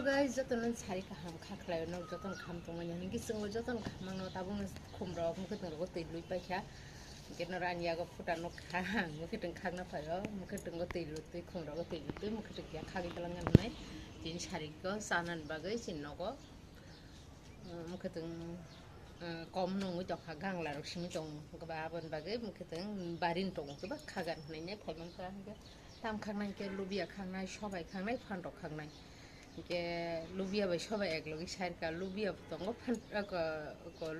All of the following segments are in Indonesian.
Hello guys, jotonan sari kaham khaklai no joton kham tongmani hingi singo joton khamang no tabung khumro mukheteng ro tei lui paikha kenno rania go futa no khang mukheteng khagna phayo mukheteng go tei lui tei khumro go tei lui tei mukheteng ya khagi talangan nai tin sari go sanan bagai sinno go mukheteng kom nongui to khagang la ro simi tong ba abon bagai mukheteng barin tong ba khagan nai ne phaimang ka tam khangnai ke lubia khangnai sobai khangnai phandok khangnai ke lubia bai sobai eklogi sairka lubia tongo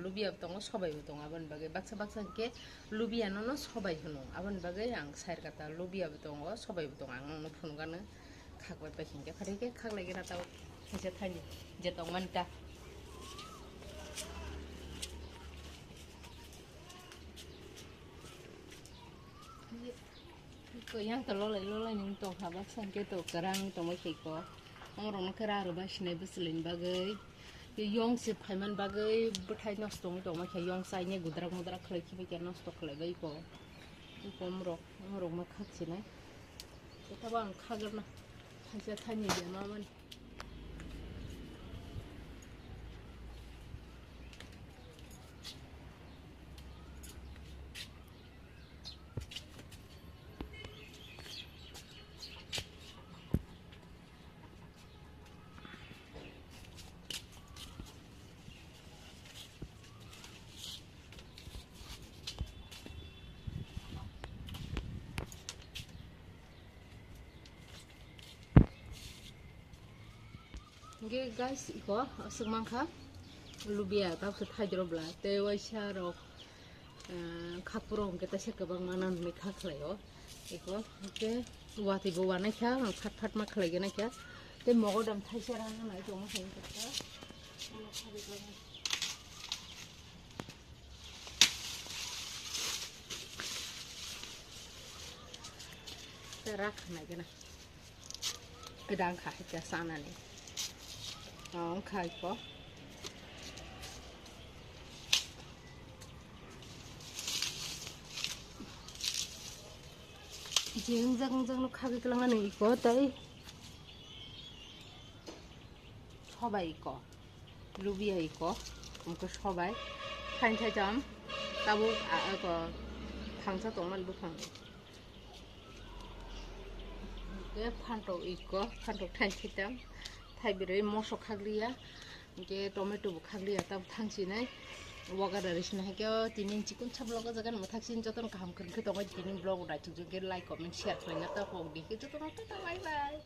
lubia tongo sobai tongo abon bagai baksa baksa ke lubia no sobai hono abon bagai ang sairka ta lubia tongo sobai tongo ang no phungano khakbai paking ke phari ke khaglai gena taw je thani je tong manta ko yang to lolai ning to habak san ke to karang to mo ko orang nak kerana basnya beselin bagai, yang si payman bagai berthai nostong itu macam yang saya gudrak kelai kibai kan nostok kelai bagai ko, itu orang mak hak sih nih, kita bang kager na, hanya tanya dia maman. Okay guys, iko semangka lubia tau setai jerobla tewa syarok khakpurong kita sekabang manan me khaklayo iko okay wati bawana kya phat ma khlai gena kya te mogodam thaisara na to ma hain kata te rak na gena gedang kha kya sana ni khai ko jeng jang no khagi kelangan iko tai sobai ko lubia iko umko sobai khain thai jam tabu ko phangsa tongman bukhang ke phanto iko phanto thain thai jam thai birai moso khaglia ke tomato bu khaglia tab thangsi nai wagar risna ke tinin chikun chablog jagan mathaksin joton kaham khon ke tongoi tinin blog ra chu ke like comment share khoi na ta ko di ke joton ta bye bye